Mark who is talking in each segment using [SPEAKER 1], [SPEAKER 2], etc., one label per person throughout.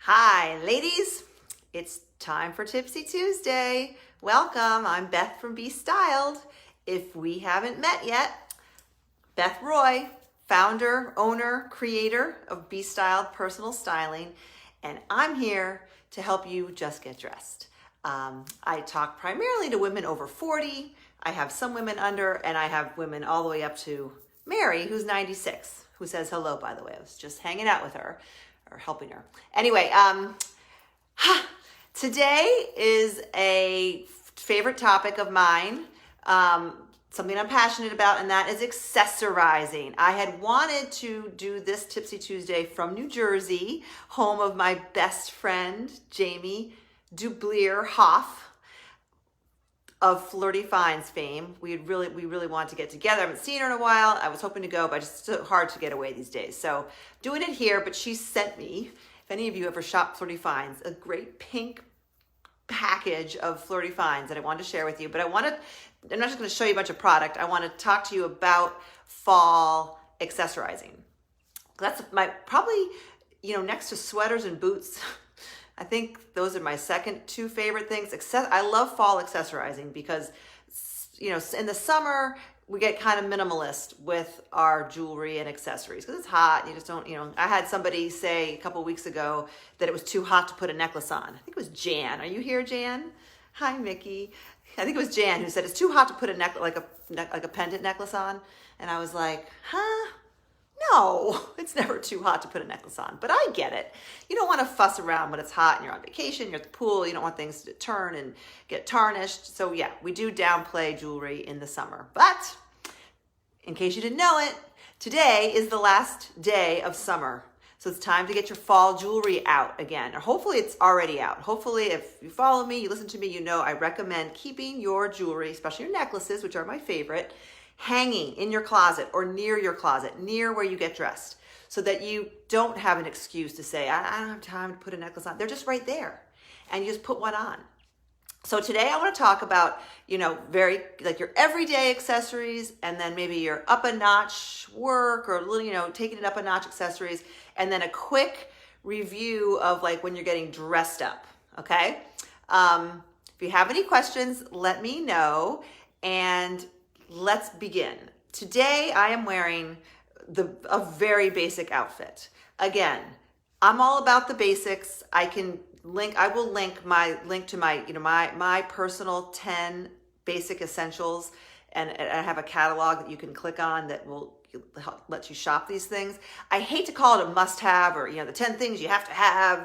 [SPEAKER 1] Hi, ladies. It's time for Tipsy Tuesday. Welcome. I'm Beth from Be Styled. If we haven't met yet, Beth Roy, founder, owner, creator of Be Styled Personal Styling, and I'm here to help you just get dressed. I talk primarily to women over 40. I have some women under, and I have women all the way up to Mary, who's 96, who says hello, by the way. I was just hanging out with her. Or helping her. Anyway, today is a favorite topic of mine, something I'm passionate about, and that is accessorizing. I had wanted to do this Tipsy Tuesday from New Jersey, home of my best friend, Jamie Dublier Hoff of Flirty Finds fame. We really wanted to get together. I haven't seen her in a while. I was hoping to go, but it's so hard to get away these days. So doing it here, but she sent me, if any of you ever shop Flirty Finds, a great pink package of Flirty Finds that I wanted to share with you. But I'm not just going to show you a bunch of product. I want to talk to you about fall accessorizing. That's my probably, next to sweaters and boots, I think those are my second two favorite things. I love fall accessorizing because, in the summer, we get kind of minimalist with our jewelry and accessories because it's hot. And you just don't, I had somebody say a couple weeks ago that it was too hot to put a necklace on. I think it was Jan. Are you here, Jan? Hi, Mickey. I think it was Jan who said it's too hot to put a necklace, like a pendant necklace on. And I was like, huh? No, it's never too hot to put a necklace on, but I get it. You don't want to fuss around when it's hot and you're on vacation, you're at the pool, you don't want things to turn and get tarnished. So yeah, we do downplay jewelry in the summer. But in case you didn't know it, today is the last day of summer. So it's time to get your fall jewelry out again. Or hopefully it's already out. Hopefully if you follow me, you listen to me, I recommend keeping your jewelry, especially your necklaces, which are my favorite, hanging in your closet or near your closet, near where you get dressed, so that you don't have an excuse to say, I don't have time to put a necklace on. They're just right there and you just put one on. So today I want to talk about, very like your everyday accessories, and then maybe your up a notch work or taking it up a notch accessories, and then a quick review of like when you're getting dressed up. Okay. If you have any questions, let me know. And let's begin. Today I am wearing a very basic outfit. Again, I'm all about the basics. I will link to my personal 10 basic essentials, and I have a catalog that you can click on that will let you shop these things. I hate to call it a must-have or the 10 things you have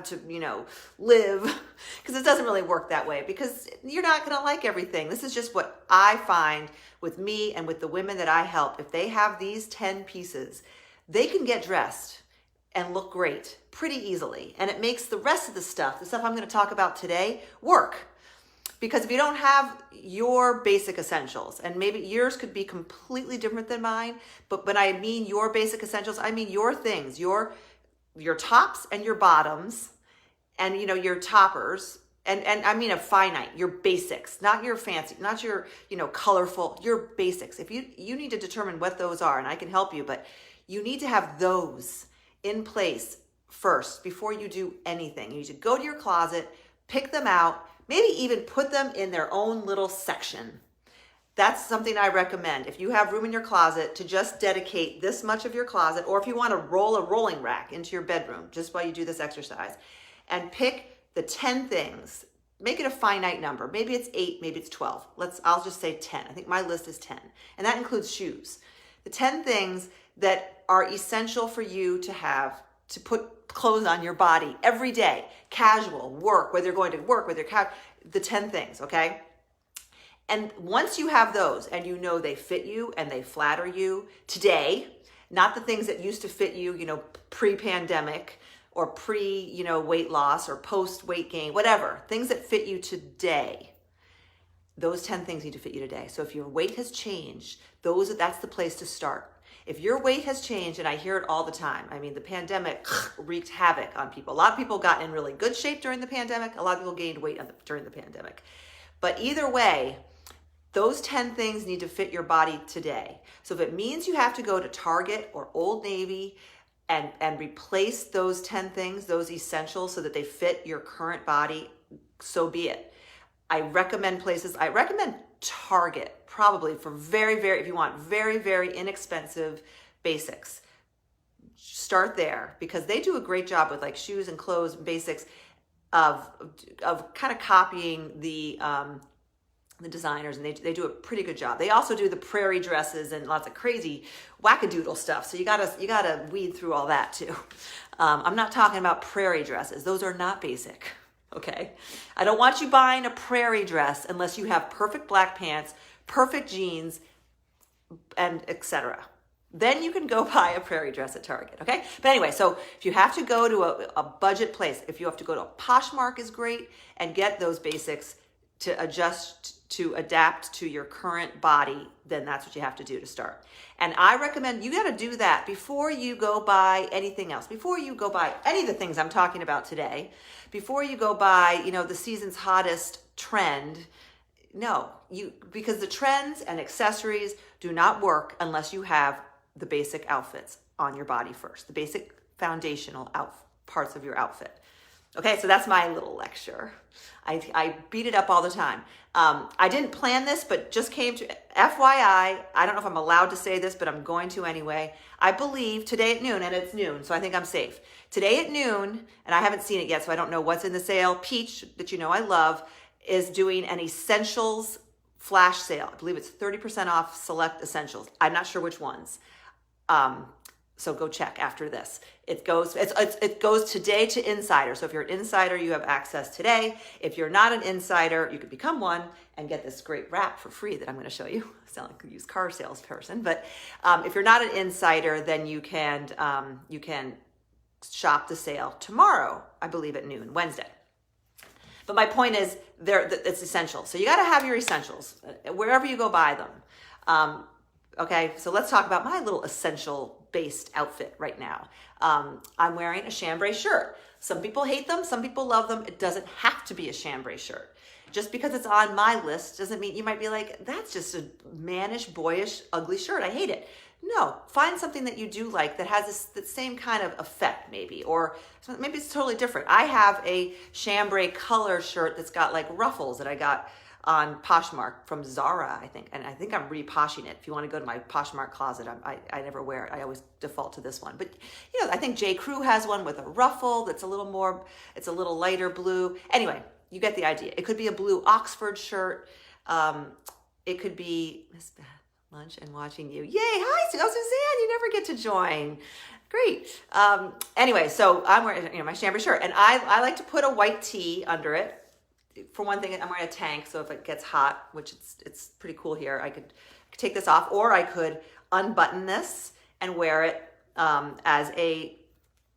[SPEAKER 1] to live, because it doesn't really work that way, because you're not going to like everything. This is just what I find with me and with the women that I help. If they have these 10 pieces, they can get dressed and look great pretty easily, and it makes the rest of the stuff I'm going to talk about today, work. Because if you don't have your basic essentials, and maybe yours could be completely different than mine, but when I mean your basic essentials, I mean your things, your tops and your bottoms, and your toppers, and I mean a finite, your basics, not your fancy, not your colorful, your basics. If you need to determine what those are, and I can help you, but you need to have those in place first before you do anything. You need to go to your closet, pick them out, maybe even put them in their own little section. That's something I recommend. If you have room in your closet, to just dedicate this much of your closet, or if you want to roll a rolling rack into your bedroom just while you do this exercise, and pick the 10 things. Make it a finite number. Maybe it's 8, maybe it's 12. I'll just say 10. I think my list is 10. And that includes shoes. The 10 things that are essential for you to have to put clothes on your body every day, casual, work, whether you're going to work, whether you're the 10 things, okay? And once you have those and they fit you and they flatter you today, not the things that used to fit you, pre-pandemic or weight loss or post-weight gain, whatever, things that fit you today, those 10 things need to fit you today. So if your weight has changed, that's the place to start. If your weight has changed, and I hear it all the time, I mean, the pandemic wreaked havoc on people. A lot of people got in really good shape during the pandemic. A lot of people gained weight during the pandemic. But either way, those 10 things need to fit your body today. So if it means you have to go to Target or Old Navy and replace those 10 things, those essentials, so that they fit your current body, so be it. I recommend Target, probably, for if you want very, very inexpensive basics. Start there, because they do a great job with like shoes and clothes and basics of kind of copying the designers, and they do a pretty good job. They also do the prairie dresses and lots of crazy wackadoodle stuff. So you gotta weed through all that too. I'm not talking about prairie dresses. Those are not basic. Okay. I don't want you buying a prairie dress unless you have perfect black pants, perfect jeans, and etc. Then you can go buy a prairie dress at Target. Okay. But anyway, so if you have to go to a budget place, if you have to go to a Poshmark is great, and get those basics to adapt to your current body, then that's what you have to do to start. And I recommend you got to do that before you go buy anything else, before you go buy any of the things I'm talking about today, before you go buy, the season's hottest trend. No, because the trends and accessories do not work unless you have the basic outfits on your body first, the basic foundational parts of your outfit. Okay, so that's my little lecture. I beat it up all the time. I didn't plan this, but just came to FYI. I don't know if I'm allowed to say this, but I'm going to anyway. I believe today at noon, and it's noon, so I think I'm safe. Today at noon, and I haven't seen it yet, so I don't know what's in the sale. Peach, that I love, is doing an essentials flash sale. I believe it's 30% off select essentials. I'm not sure which ones. So go check after this. It goes today to insider. So if you're an insider, you have access today. If you're not an insider, you could become one and get this great wrap for free that I'm going to show you. I sound like a used car salesperson, but if you're not an insider, then you can shop the sale tomorrow, I believe at noon, Wednesday. But my point is, it's essential. So you got to have your essentials wherever you go buy them. Okay, so let's talk about my little essential-based outfit right now. I'm wearing a chambray shirt. Some people hate them, some people love them. It doesn't have to be a chambray shirt. Just because it's on my list doesn't mean, you might be like, that's just a mannish, boyish, ugly shirt. I hate it. No, find something that you do like that has the same kind of effect maybe, or maybe it's totally different. I have a chambray color shirt that's got like ruffles that I got on Poshmark from Zara, I think. And I think I'm reposhing it. If you want to go to my Poshmark closet, I never wear it. I always default to this one. But, I think J. Crew has one with a ruffle that's it's a little lighter blue. Anyway, you get the idea. It could be a blue Oxford shirt. It could be Miss Beth, lunch and watching you. Yay, hi, Suzanne, you never get to join. Great. Anyway, so I'm wearing my chambray shirt. And I like to put a white tee under it. For one thing, I'm wearing a tank, so if it gets hot, which it's pretty cool here, I could take this off, or I could unbutton this and wear it as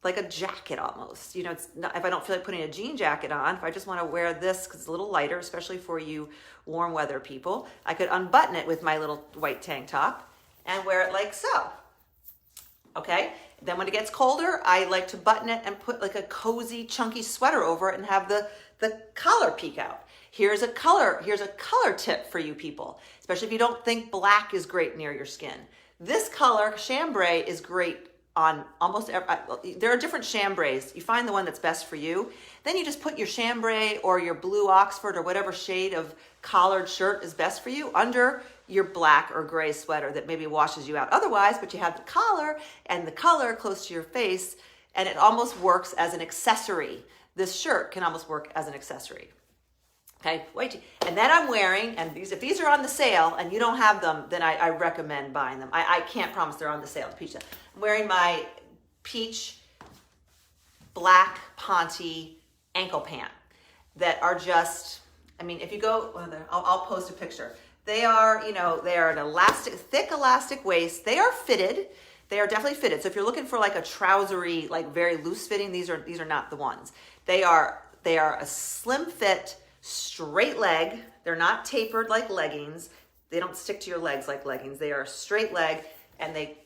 [SPEAKER 1] like a jacket almost. It's not, if I don't feel like putting a jean jacket on, if I just want to wear this because it's a little lighter, especially for you warm weather people, I could unbutton it with my little white tank top and wear it like so. Okay, then when it gets colder, I like to button it and put like a cozy, chunky sweater over it and have the collar peek out. Here's a color tip for you people, especially if you don't think black is great near your skin. This color, chambray, is great on almost there are different chambrays. You find the one that's best for you. Then you just put your chambray or your blue Oxford or whatever shade of collared shirt is best for you under your black or gray sweater that maybe washes you out otherwise, but you have the collar and the color close to your face, and it almost works as an accessory. This shirt can almost work as an accessory. Okay, wait. And then I'm wearing, and if these are on the sale and you don't have them, then I recommend buying them. I can't promise they're on the sale. Peach. I'm wearing my peach black Ponte ankle pant that are just, if you go, I'll post a picture. They are, they are an thick elastic waist. They are fitted. They are definitely fitted. So if you're looking for like a trousery, like very loose fitting, these are not the ones. They are a slim fit, straight leg. They're not tapered like leggings. They don't stick to your legs like leggings. They are straight leg, and they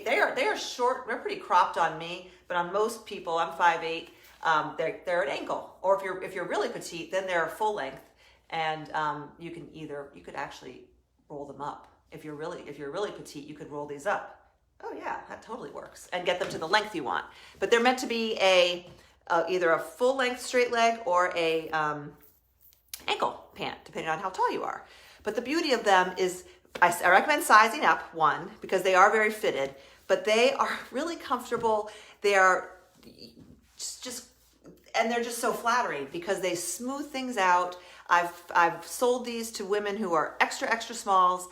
[SPEAKER 1] are short. They're pretty cropped on me, but on most people, I'm 5'8", they're at ankle. Or if you're really petite, then they're full length, and you could actually roll them up. If you're really petite, you could roll these up. Oh yeah, that totally works. And get them to the length you want. But they're meant to be either a full length straight leg or a ankle pant, depending on how tall you are. But the beauty of them is I recommend sizing up, one, because they are very fitted, but they are really comfortable. They are and they're just so flattering because they smooth things out. I've sold these to women who are extra, extra smalls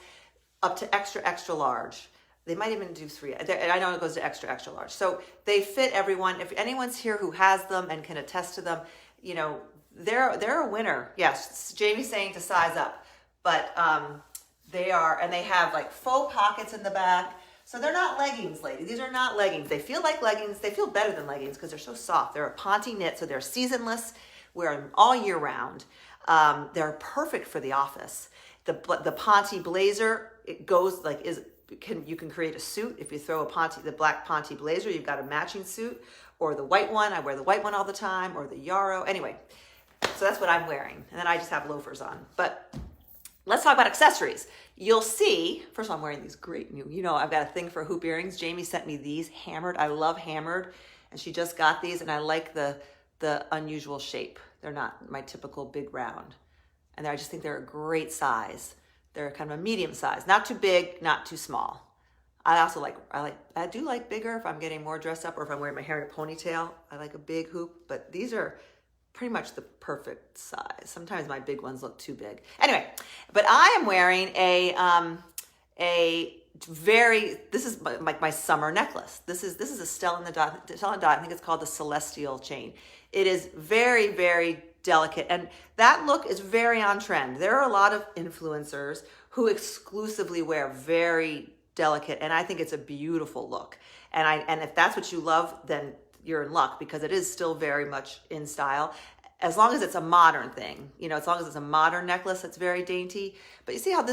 [SPEAKER 1] up to extra, extra large. They might even do 3. And I know it goes to extra, extra large. So they fit everyone. If anyone's here who has them and can attest to them, you know, they're a winner. Yes, Jamie's saying to size up, but they are, and they have like faux pockets in the back. So they're not leggings, ladies. These are not leggings. They feel like leggings. They feel better than leggings because they're so soft. They're a ponte knit, so they're seasonless. Wear them all year round. They're perfect for the office. The ponte blazer, it goes like you can create a suit. If you throw the black ponte blazer, you've got a matching suit, or the white one. I wear the white one all the time, or the yarrow. Anyway, so that's what I'm wearing. And then I just have loafers on. But let's talk about accessories. You'll see, first of all, I'm wearing these great new, I've got a thing for hoop earrings. Jamie sent me these hammered. I love hammered. And she just got these, and I like the unusual shape. They're not my typical big round. And I just think they're a great size. They're kind of a medium size, not too big, not too small. I do like bigger if I'm getting more dressed up or if I'm wearing my hair in a ponytail. I like a big hoop, but these are pretty much the perfect size. Sometimes my big ones look too big. Anyway, but I am wearing this is like my summer necklace. This is a Stella and Dot. I think it's called the Celestial chain. It is very, very delicate, and that look is very on trend. There are a lot of influencers who exclusively wear very delicate, and I think it's a beautiful look. And if that's what you love, then you're in luck because it is still very much in style. As long as it's a modern thing, as long as it's a modern necklace that's very dainty. But you see how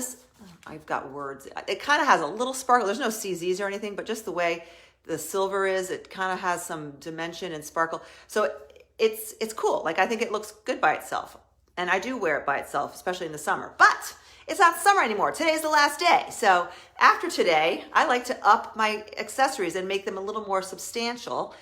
[SPEAKER 1] I've got words. It kind of has a little sparkle. There's no CZs or anything, but just the way the silver is, it kind of has some dimension and sparkle. So it's cool. Like, I think it looks good by itself. And I do wear it by itself, especially in the summer. But it's not summer anymore. Today's the last day. So after today, I like to up my accessories and make them a little more substantial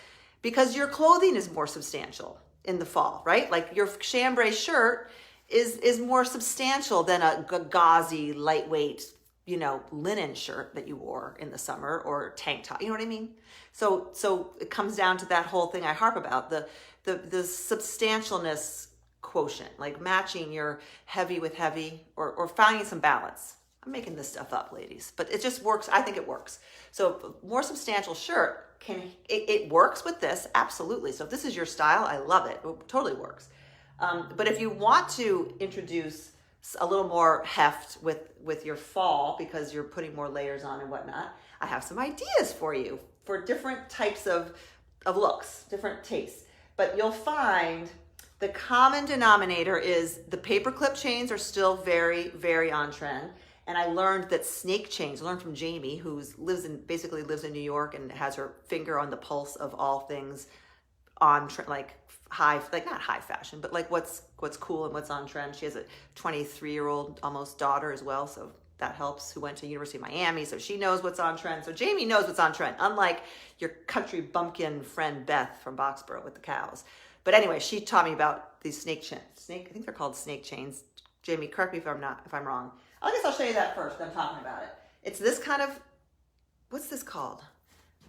[SPEAKER 1] because your clothing is more substantial in the fall, right? Like your chambray shirt is more substantial than a gauzy, lightweight, linen shirt that you wore in the summer or tank top. You know what I mean? So it comes down to that whole thing I harp about, the substantialness quotient, like matching your heavy with heavy or finding some balance. I'm making this stuff up, ladies, but it just works. I think it works. So more substantial shirt it works with this, absolutely. So if this is your style, I love it. It totally works. But if you want to introduce a little more heft with your fall because you're putting more layers on and whatnot, I have some ideas for you for different types of looks, different tastes. But you'll find the common denominator is the paperclip chains are still very, very on trend. And I learned that snake chains, I learned from Jamie, who basically lives in New York and has her finger on the pulse of all things on trend, like not high fashion, but like what's cool and what's on trend. She has a 23-year-old almost daughter as well, so that helps, who went to University of Miami, so she knows what's on trend. So Jamie knows what's on trend, unlike your country bumpkin friend Beth from Boxborough with the cows. But anyway, she taught me about these snake chains. I think they're called snake chains. Jamie, correct me if I'm wrong. I guess I'll show you that first. I'm talking about it. It's this kind of, what's this called?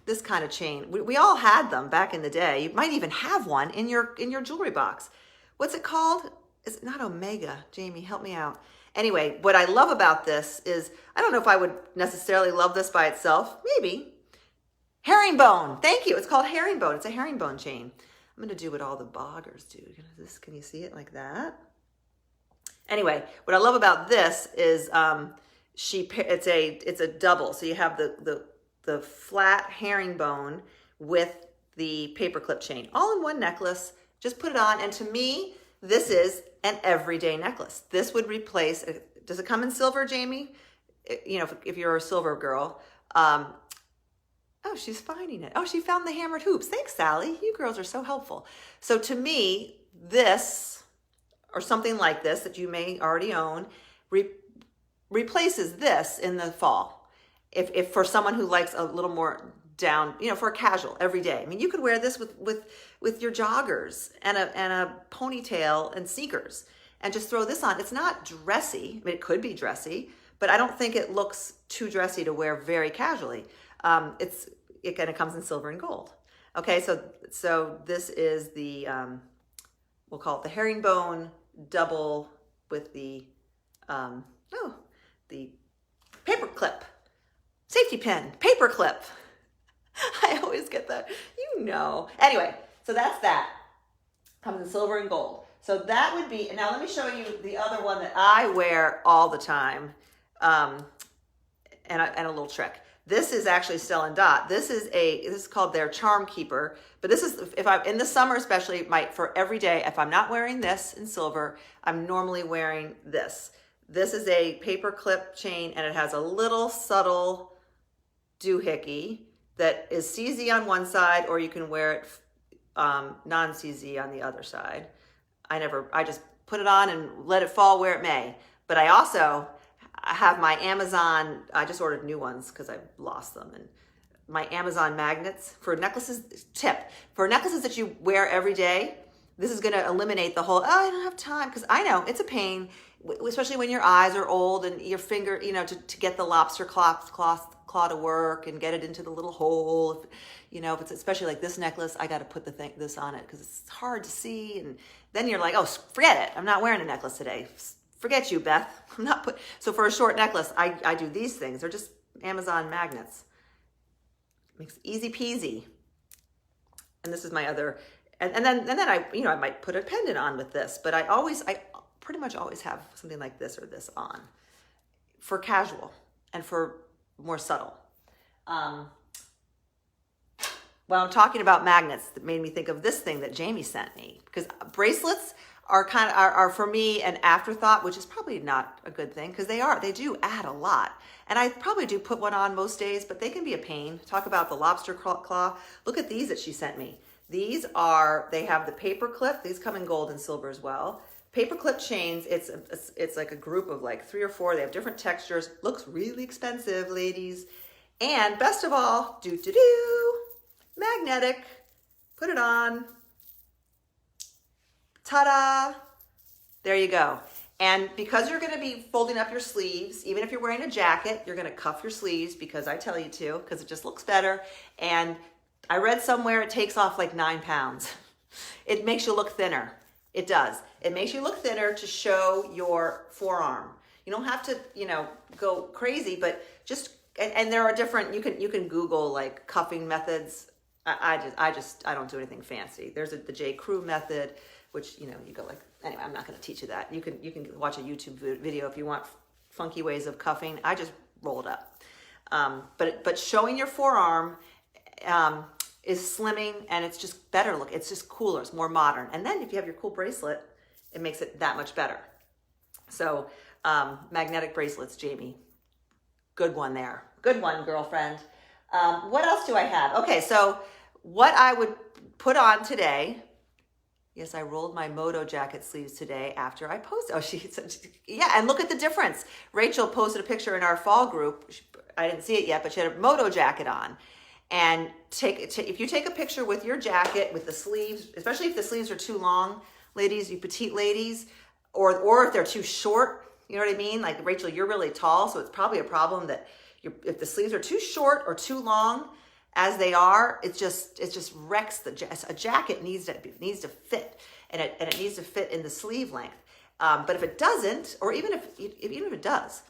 [SPEAKER 1] This kind of chain. We all had them back in the day. You might even have one in your jewelry box. What's it called? Is it not Omega? Jamie, help me out. Anyway, what I love about this is, I don't know if I would necessarily love this by itself. Maybe. Herringbone. Thank you. It's called herringbone. It's a herringbone chain. I'm going to do what all the bloggers do. Can you see it like that? Anyway, what I love about this is it's a double. So you have the flat herringbone with the paperclip chain, all in one necklace. Just put it on, and to me, this is an everyday necklace. This would replace. Does it come in silver, Jamie? If you're a silver girl. Oh, she's finding it. Oh, she found the hammered hoops. Thanks, Sally. You girls are so helpful. So to me, this, or something like this that you may already own, replaces this in the fall. if for someone who likes a little more down, for a casual everyday. I mean, you could wear this with your joggers and a ponytail and sneakers and just throw this on. It's not dressy. I mean, it could be dressy, but I don't think it looks too dressy to wear very casually. It kind of comes in silver and gold. Okay, so this is the, we'll call it the herringbone double with the paper clip, safety pin, paper clip. I always get that, Anyway, so that's that. Comes in silver and gold. So that would be, now let me show you the other one that I wear all the time, and a little trick. This is actually Stella and Dot. This is called their Charm Keeper. But this is, if I'm in the summer especially, for every day, if I'm not wearing this in silver, I'm normally wearing this. This is a paper clip chain, and it has a little subtle doohickey that is CZ on one side, or you can wear it non-CZ on the other side. I just put it on and let it fall where it may. But I have my Amazon, I just ordered new ones because I lost them. And my Amazon magnets for necklaces, for necklaces that you wear every day, this is going to eliminate the whole, I don't have time. Because I know it's a pain, especially when your eyes are old and your finger, to get the lobster claw to work and get it into the little hole. If it's especially like this necklace, I got to put this on it because it's hard to see. And then you're like, oh, forget it. I'm not wearing a necklace today. Forget you, Beth. So for a short necklace, I do these things. They're just Amazon magnets. Makes easy peasy. And this is my other, and then I might put a pendant on with this, but I pretty much always have something like this or this on for casual and for more subtle. Well, I'm talking about magnets, that made me think of this thing that Jamie sent me, because bracelets are for me an afterthought, which is probably not a good thing because they do add a lot. And I probably do put one on most days, but they can be a pain. Talk about the lobster claw. Look at these that she sent me. They have the paper clip. These come in gold and silver as well. Paper clip chains, it's like a group of like 3 or 4. They have different textures. Looks really expensive, ladies. And best of all, magnetic. Put it on. Ta-da! There you go. And because you're going to be folding up your sleeves, even if you're wearing a jacket, you're going to cuff your sleeves because I tell you to, because it just looks better. And I read somewhere it takes off like 9 pounds. It makes you look thinner. It does. It makes you look thinner to show your forearm. You don't have to, go crazy, but just, and there are different, you can Google like cuffing methods. I don't do anything fancy. There's the J. Crew method, which, you go like, anyway, I'm not going to teach you that. You can watch a YouTube video if you want funky ways of cuffing. I just roll it up. But showing your forearm is slimming, and it's just better look. It's just cooler. It's more modern. And then if you have your cool bracelet, it makes it that much better. So magnetic bracelets, Jamie. Good one there. Good one, girlfriend. What else do I have? Okay, so what I would put on today. Yes, I rolled my Moto jacket sleeves today after I posted. Oh, she said, yeah, and look at the difference. Rachel posted a picture in our fall group. I didn't see it yet, but she had a Moto jacket on. And if you take a picture with your jacket, with the sleeves, especially if the sleeves are too long, ladies, you petite ladies, or if they're too short, you know what I mean? Like Rachel, you're really tall, so it's probably a problem that if the sleeves are too short or too long, as they are, it just wrecks a jacket needs to fit, and it needs to fit in the sleeve length. But if it doesn't, or even if it does,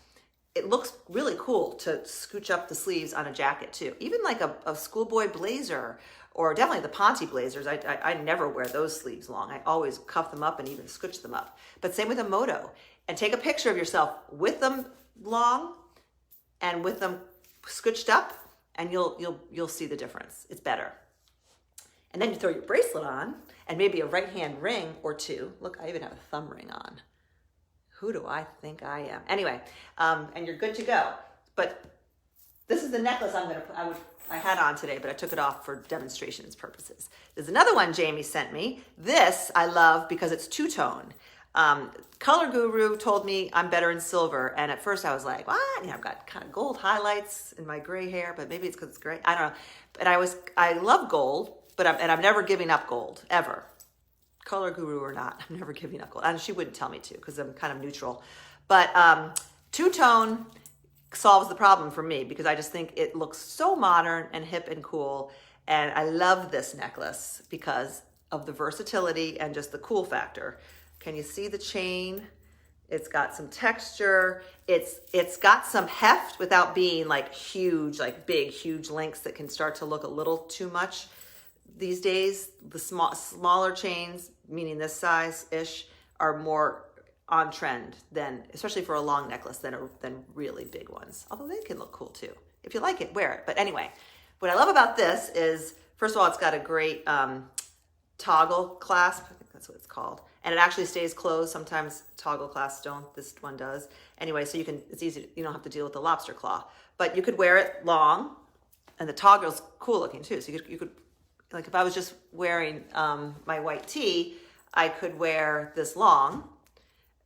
[SPEAKER 1] it looks really cool to scooch up the sleeves on a jacket too. Even like a schoolboy blazer, or definitely the Ponte blazers. I never wear those sleeves long. I always cuff them up and even scooch them up. But same with a Moto. And take a picture of yourself with them long and with them scooched up, and you'll see the difference. It's better. And then you throw your bracelet on, and maybe a right hand ring or two. Look, I even have a thumb ring on. Who do I think I am? Anyway, and you're good to go. But this is the necklace I had on today, but I took it off for demonstrations purposes. There's another one Jamie sent me. This I love because it's two-tone. Color Guru told me I'm better in silver, and at first I was like, what? I've got kind of gold highlights in my gray hair, but maybe it's because it's gray. I don't know. But I love gold, but I'm never giving up gold, ever. Color Guru or not, I'm never giving up gold. And she wouldn't tell me to because I'm kind of neutral. But two-tone solves the problem for me because I just think it looks so modern and hip and cool. And I love this necklace because of the versatility and just the cool factor. Can you see the chain? It's got some texture. It's got some heft without being like huge, like big, huge links that can start to look a little too much. These days, the smaller chains, meaning this size-ish, are more on trend than, especially for a long necklace, than really big ones. Although they can look cool too. If you like it, wear it. But anyway, what I love about this is, first of all, it's got a great toggle clasp. I think that's what it's called. And it actually stays closed. Sometimes toggle clasps don't. This one does. Anyway, so it's easy. You don't have to deal with the lobster claw. But you could wear it long, and the toggle's cool looking too. So you could like if I was just wearing my white tee, I could wear this long.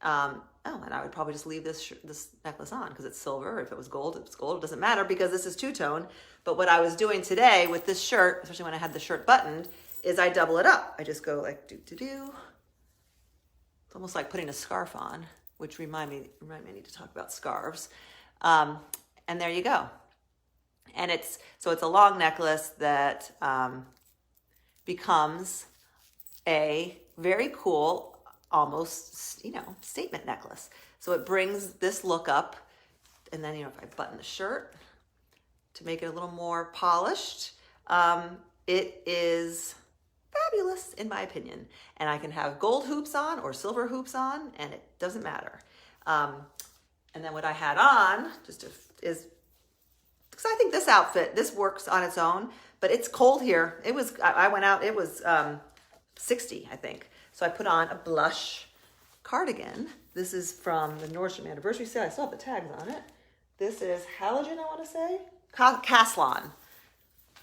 [SPEAKER 1] And I would probably just leave this necklace on because it's silver. If it was gold, it's gold. It doesn't matter because this is two-tone. But what I was doing today with this shirt, especially when I had the shirt buttoned, is I double it up. I just go like do. It's almost like putting a scarf on, which remind me I need to talk about scarves. And there you go. And it's a long necklace that becomes a very cool, almost, statement necklace. So it brings this look up. And then, if I button the shirt to make it a little more polished, it is fabulous in my opinion. And I can have gold hoops on or silver hoops on, and it doesn't matter. And then what I had on is, because I think this works on its own, but it's cold here. I went out, it was 60, I think. So I put on a blush cardigan. This is from the Nordstrom anniversary sale. I still have the tags on it. This is Halogen, I want to say. Caslon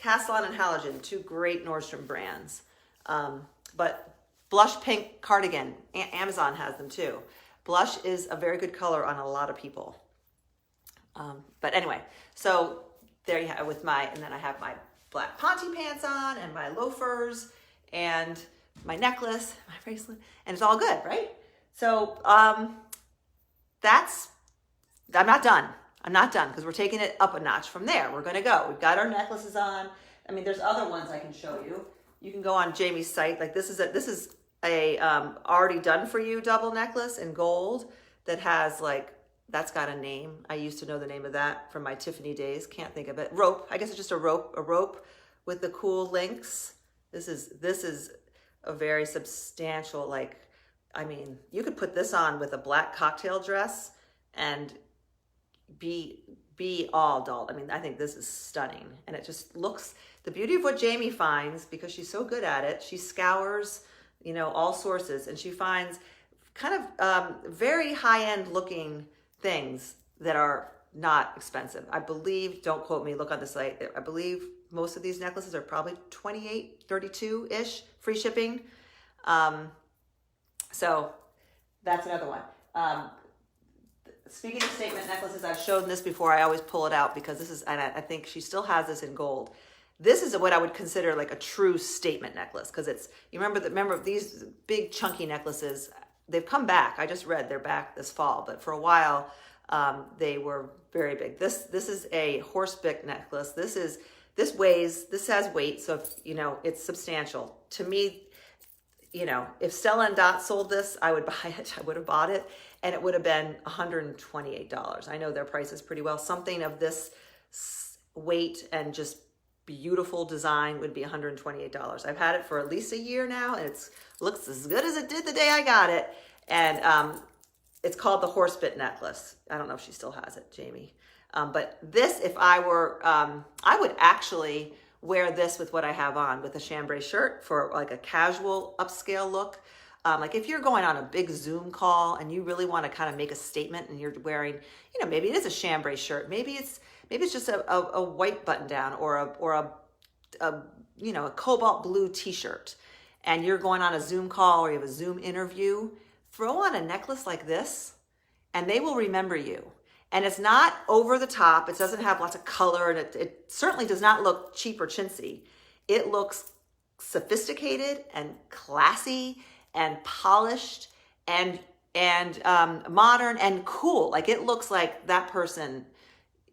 [SPEAKER 1] and Halogen, two great Nordstrom brands. But blush pink cardigan, Amazon has them too. Blush is a very good color on a lot of people. But anyway, so there you have and then I have my black ponte pants on and my loafers and my necklace, my bracelet, and it's all good, right? So I'm not done. I'm not done because we're taking it up a notch from there. We're going to go. We've got our necklaces on. I mean, there's other ones I can show you. You can go on Jamie's site. Like this is a already done for you double necklace in gold that has that's got a name. I used to know the name of that from my Tiffany days. Can't think of it. Rope. I guess it's just a rope with the cool links. This is a very substantial, you could put this on with a black cocktail dress and be all dolled. I mean, I think this is stunning. And it just looks, the beauty of what Jamie finds, because she's so good at it, she scours, all sources, and she finds kind of very high-end looking things that are not expensive. I believe, don't quote me, look on the site, I believe most of these necklaces are probably $28, $32-ish, free shipping. So that's another one. Speaking of statement necklaces, I've shown this before. I always pull it out because this is, and I think she still has this in gold. This is what I would consider like a true statement necklace because remember these big chunky necklaces, they've come back. I just read they're back this fall, but for a while they were very big. This is a horseback necklace. This has weight, so it's substantial. To me, if Stella and Dot sold this, I would buy it. I would have bought it, and it would have been $128. I know their prices pretty well. Something of this weight and just beautiful design would be $128. I've had it for at least a year now, and it looks as good as it did the day I got it. And it's called the Horsebit necklace. I don't know if she still has it, Jamie. But this, if I were, I would actually wear this with what I have on with a chambray shirt for like a casual upscale look. Like if you're going on a big Zoom call and you really want to kind of make a statement and you're wearing, maybe it is a chambray shirt. Maybe it's just a white button down or a cobalt blue t-shirt, and you're going on a Zoom call or you have a Zoom interview. throw on a necklace like this and they will remember you. And it's not over the top. It doesn't have lots of color, and it certainly does not look cheap or chintzy. It looks sophisticated and classy and polished and modern and cool. Like, it looks like that person,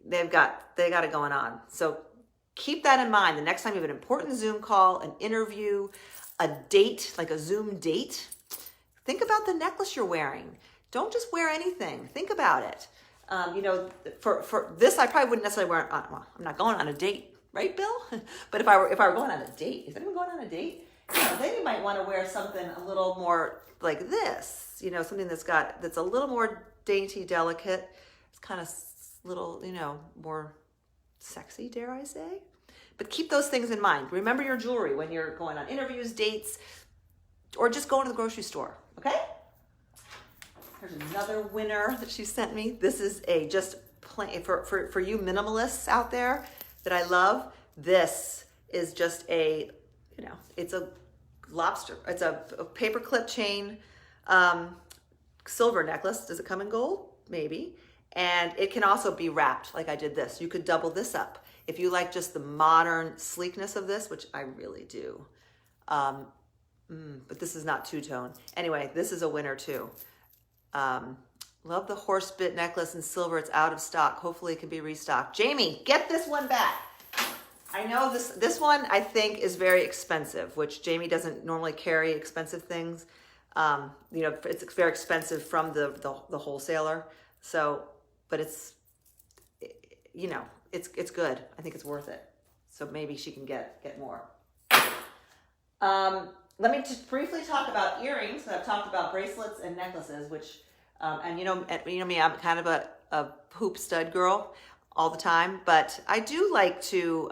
[SPEAKER 1] they got it going on. So keep that in mind. The next time you have an important Zoom call, an interview, a date, like a Zoom date, think about the necklace you're wearing. Don't just wear anything. Think about it. For this, I probably wouldn't necessarily wear. Well, I'm not going on a date, right, Bill? But if I were going on a date, is anyone going on a date? Then you might want to wear something a little more like this. Something that's a little more dainty, delicate. It's kind of little, more sexy, dare I say? But keep those things in mind. Remember your jewelry when you're going on interviews, dates, or just going to the grocery store. Okay? Here's another winner that she sent me. This is a just plain, for you minimalists out there that I love. This is just it's a lobster. It's a paperclip chain silver necklace. Does it come in gold? Maybe. And it can also be wrapped like I did this. You could double this up. If you like just the modern sleekness of this, which I really do. But this is not two-tone. Anyway, this is a winner too. Love the horse bit necklace in silver. It's out of stock. Hopefully it can be restocked. Jamie, get this one back. I know this one I think is very expensive, which Jamie doesn't normally carry expensive things. It's very expensive from the wholesaler. So, but it's good. I think it's worth it. So maybe she can get more. Let me just briefly talk about earrings. I've talked about bracelets and necklaces, which, and you know me, I'm kind of a hoop stud girl all the time, but I do like to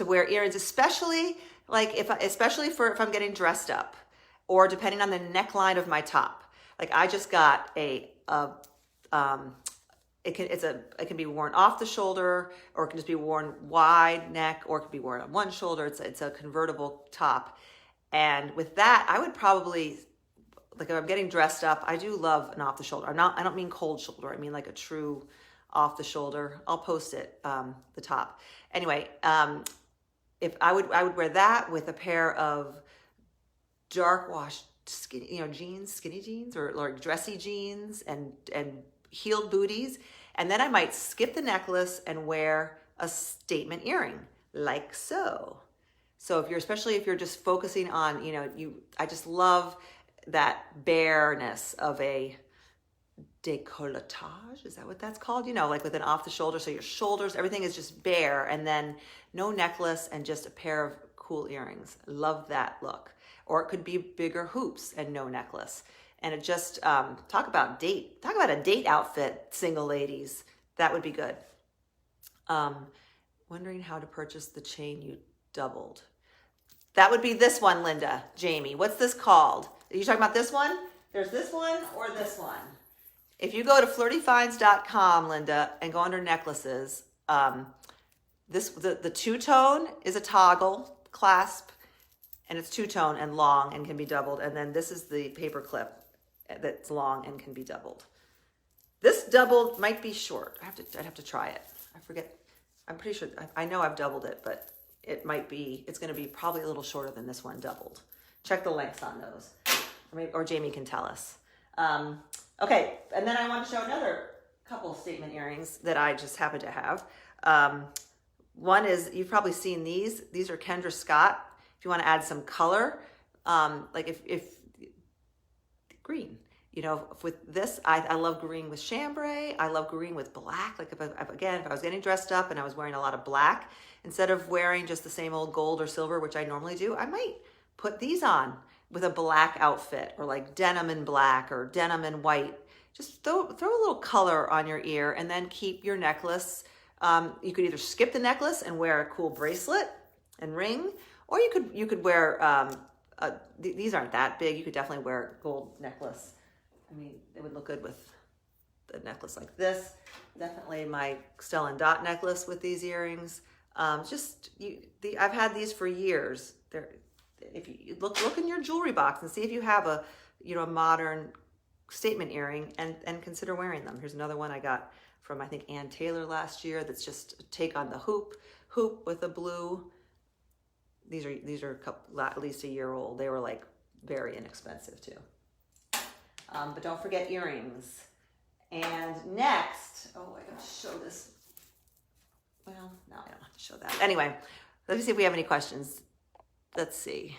[SPEAKER 1] wear earrings, especially if I'm getting dressed up, or depending on the neckline of my top. Like, I just got it can be worn off the shoulder, or it can just be worn wide neck, or it can be worn on one shoulder. It's a convertible top. And with that, I would probably, like, if I'm getting dressed up, I do love an off the shoulder. I don't mean cold shoulder. I mean like a true off the shoulder. I'll post it, the top. Anyway, if I would wear that with a pair of dark wash skinny jeans, or like dressy jeans and heeled booties. And then I might skip the necklace and wear a statement earring, like so. So especially if you're just focusing on, I just love that bareness of a décolletage. Is that what that's called? Like with an off the shoulder. So your shoulders, everything is just bare, and then no necklace and just a pair of cool earrings. Love that look. Or it could be bigger hoops and no necklace. And it just, talk about a date outfit, single ladies. That would be good. Wondering how to purchase the chain you doubled. That would be this one, Linda, Jamie. What's this called? Are you talking about this one? There's this one or this one. If you go to flirtyfinds.com, Linda, and go under necklaces, the two-tone is a toggle clasp, and it's two-tone and long and can be doubled. And then this is the paper clip that's long and can be doubled. This doubled might be short. I'd have to try it. I forget. I'm pretty sure. I know I've doubled it, but it's going to be probably a little shorter than this one doubled. Check the lengths on those. Or Jamie can tell us. Okay, and then I want to show another couple statement earrings that I just happen to have. One is, you've probably seen these. These are Kendra Scott. If you want to add some color, like if green, with this, I love green with chambray. I love green with black. Like if I was getting dressed up and I was wearing a lot of black, instead of wearing just the same old gold or silver, which I normally do, I might put these on with a black outfit, or like denim in black or denim in white. Just throw a little color on your ear, and then keep your necklace. You could either skip the necklace and wear a cool bracelet and ring, or you could wear, these aren't that big. You could definitely wear a gold necklace. I mean, it would look good with the necklace like this. Definitely my Stella and Dot necklace with these earrings. I've had these for years. If you look in your jewelry box and see if you have a a modern statement earring and consider wearing them. Here's another one I got from, I think, Ann Taylor last year. That's just a take on the hoop with a blue. These are at least a year old. They were like very inexpensive too. But don't forget earrings. And next, I gotta show this. Well, no, I don't have to show that. Anyway, let me see if we have any questions. Let's see.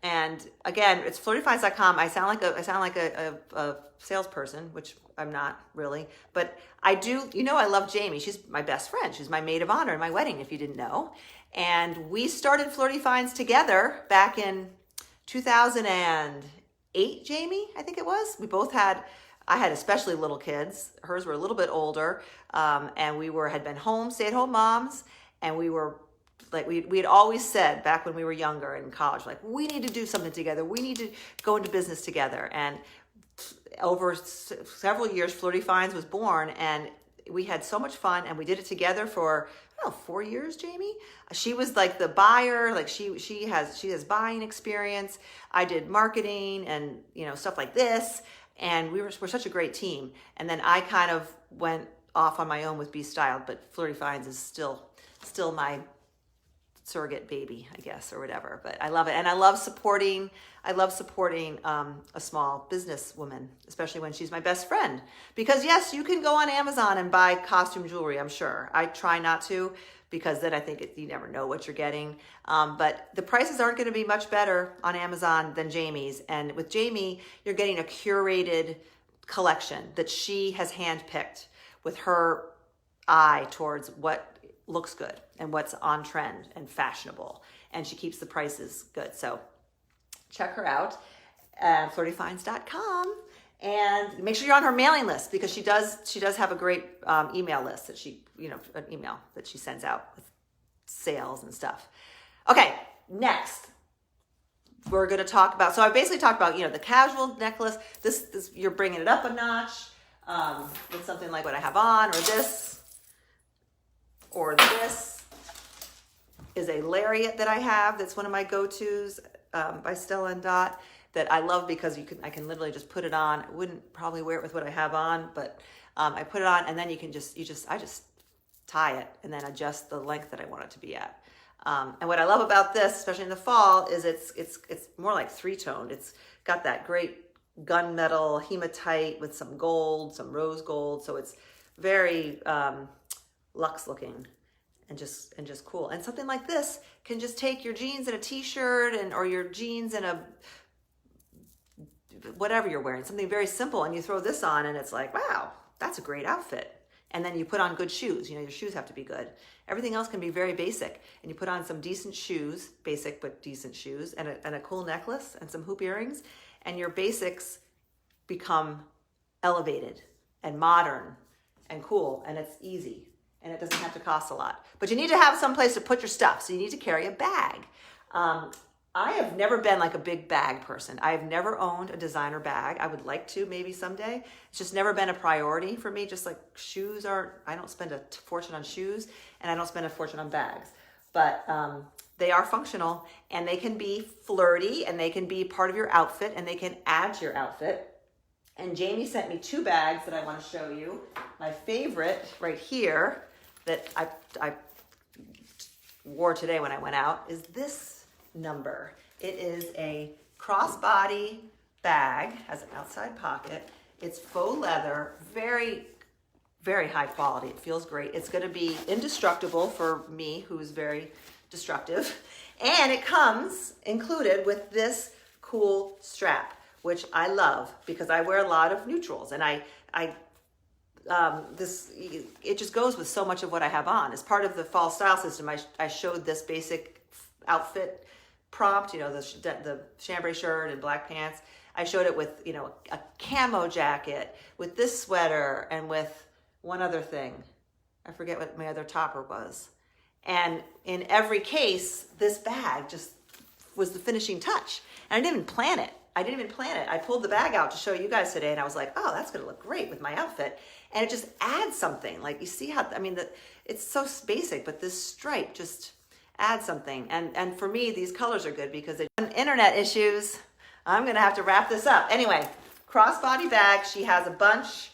[SPEAKER 1] And again, it's flirtyfinds.com. I sound like a salesperson, which I'm not really, but I do. I love Jamie. She's my best friend. She's my maid of honor in my wedding, if you didn't know. And we started Flirty Finds together back in 2008. Jamie, I think it was. I had especially little kids. Hers were a little bit older, and we had been stay-at-home moms, and we were like, we had always said back when we were younger in college, like, we need to do something together. We need to go into business together. And over several years, Flirty Finds was born, and we had so much fun, and we did it together for, 4 years, Jamie. She was like the buyer, like she has buying experience. I did marketing and, stuff like this. And we're such a great team. And then I kind of went off on my own with Be Styled, but Flirty Finds is still my surrogate baby, I guess, or whatever. But I love it. And I love supporting a small business woman, especially when she's my best friend. Because yes, you can go on Amazon and buy costume jewelry, I'm sure. I try not to, because then I think you never know what you're getting. But the prices aren't going to be much better on Amazon than Jamie's. And with Jamie, you're getting a curated collection that she has handpicked with her eye towards what looks good and what's on trend and fashionable. And she keeps the prices good. So check her out at flirtyfinds.com. And make sure you're on her mailing list, because she does have a great email list that an email that she sends out with sales and stuff. Okay, next we're going to talk about. So I basically talked about the casual necklace. This you're bringing it up a notch with something like what I have on, or this is a lariat that I have. That's one of my go-tos by Stella and Dot, that I love, because I can literally just put it on. I wouldn't probably wear it with what I have on, but I put it on, and then I just tie it and then adjust the length that I want it to be at. And what I love about this, especially in the fall, is it's more like three-toned. It's got that great gunmetal hematite with some gold, some rose gold. So it's very luxe looking and just cool. And something like this can just take your jeans and a t-shirt or your jeans and a whatever you're wearing, something very simple, and you throw this on and it's like, wow, that's a great outfit. And then you put on good shoes. Your shoes have to be good. Everything else can be very basic. And you put on some decent shoes, basic but decent shoes, and a cool necklace and some hoop earrings, and your basics become elevated and modern and cool, and it's easy. And it doesn't have to cost a lot. But you need to have some place to put your stuff, so you need to carry a bag. I have never been like a big bag person. I have never owned a designer bag. I would like to, maybe someday. It's just never been a priority for me. Just like shoes I don't spend a fortune on shoes, and I don't spend a fortune on bags. But they are functional, and they can be flirty, and they can be part of your outfit, and they can add to your outfit. And Jamie sent me 2 bags that I want to show you. My favorite right here that I wore today when I went out is this number. It is a crossbody bag, has an outside pocket. It's faux leather, very, very high quality. It feels great. It's going to be indestructible for me, who's very destructive. And it comes included with this cool strap, which I love because I wear a lot of neutrals, and it just goes with so much of what I have on. As part of the fall style system, I showed this basic outfit prompt, the chambray shirt and black pants. I showed it with, a camo jacket, with this sweater, and with one other thing. I forget what my other topper was. And in every case, this bag just was the finishing touch. And I didn't even plan it. I pulled the bag out to show you guys today, and I was like, oh, that's going to look great with my outfit. And it just adds something. Like, you see how, it's so basic, but this stripe just adds something. And for me, these colors are good because internet issues. I'm going to have to wrap this up. Anyway, crossbody bag. She has a bunch.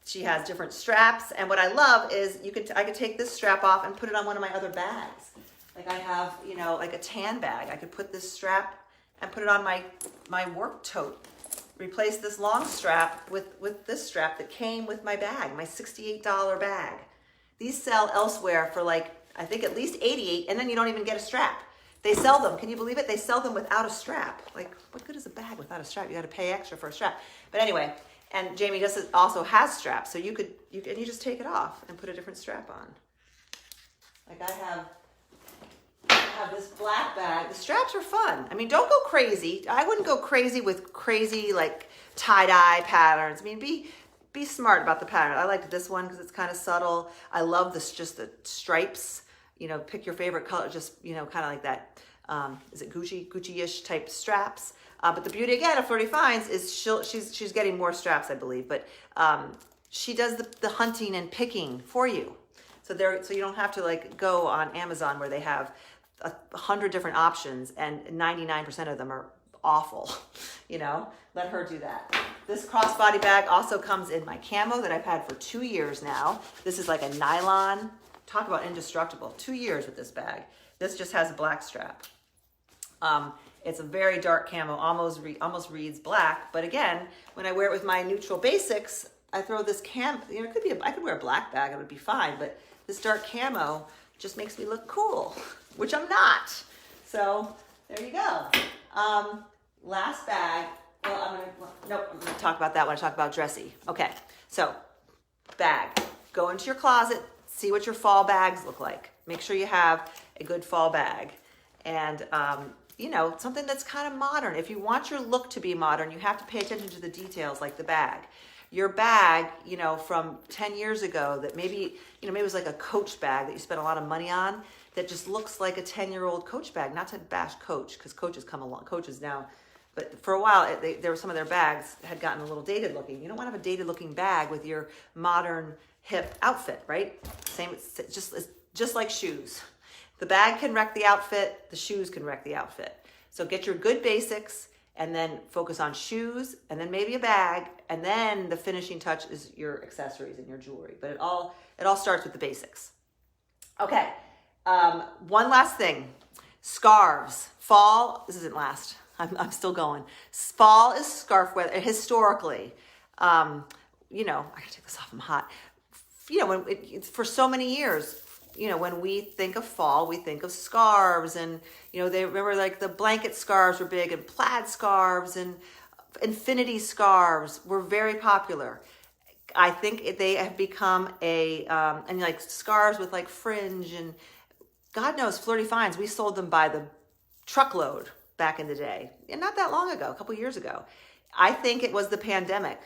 [SPEAKER 1] She has different straps. And what I love is I could take this strap off and put it on one of my other bags. Like I have, like a tan bag. I could put this strap and put it on my work tote. Replace this long strap with this strap that came with my bag, my $68 bag. These sell elsewhere for like, I think at least $88, and then you don't even get a strap. They sell them, can you believe it? They sell them without a strap. Like, what good is a bag without a strap? You got to pay extra for a strap. But anyway, and Jamie also has straps, so you just take it off and put a different strap on. Like I have this black bag. The straps are fun. I mean, don't go crazy. I wouldn't go crazy with crazy like tie-dye patterns. I mean, be smart about the pattern. I liked this one because it's kind of subtle. I love this, just the stripes. Pick your favorite color, just, kind of like that. Is it Gucci-ish type straps? But the beauty again of Flirty Finds is she's getting more straps, I believe. But she does the hunting and picking for you. So you don't have to like go on Amazon where they have 100 different options and 99% of them are awful. Let her do that. This crossbody bag also comes in my camo that I've had for 2 years now. This is like a nylon. Talk about indestructible. 2 years with this bag. This just has a black strap. It's a very dark camo, almost reads black. But again, when I wear it with my neutral basics, I throw this I could wear a black bag, it would be fine. But this dark camo just makes me look cool, which I'm not. So there you go. Last bag. Well, I'm gonna talk about that when I talk about Dressy. Okay, so bag. Go into your closet. See what your fall bags look like. Make sure you have a good fall bag. And, something that's kind of modern. If you want your look to be modern, you have to pay attention to the details like the bag. Your bag, from 10 years ago that maybe it was like a Coach bag that you spent a lot of money on that just looks like a 10-year-old Coach bag. Not to bash Coach, because Coach has come along. Coach is now, but for a while, there were some of their bags had gotten a little dated looking. You don't want to have a dated looking bag with your modern hip outfit, right? Same, just like shoes. The bag can wreck the outfit, the shoes can wreck the outfit. So get your good basics and then focus on shoes and then maybe a bag, and then the finishing touch is your accessories and your jewelry. But it all starts with the basics. Okay, one last thing. Scarves. Fall, this isn't last. I'm still going. Fall is scarf weather, historically. I gotta take this off, I'm hot. For so many years, when we think of fall, we think of scarves, and they remember like the blanket scarves were big, and plaid scarves and infinity scarves were very popular. I think they have become and like scarves with like fringe, and God knows Flirty Finds, we sold them by the truckload back in the day, and not that long ago, a couple years ago. I think it was the pandemic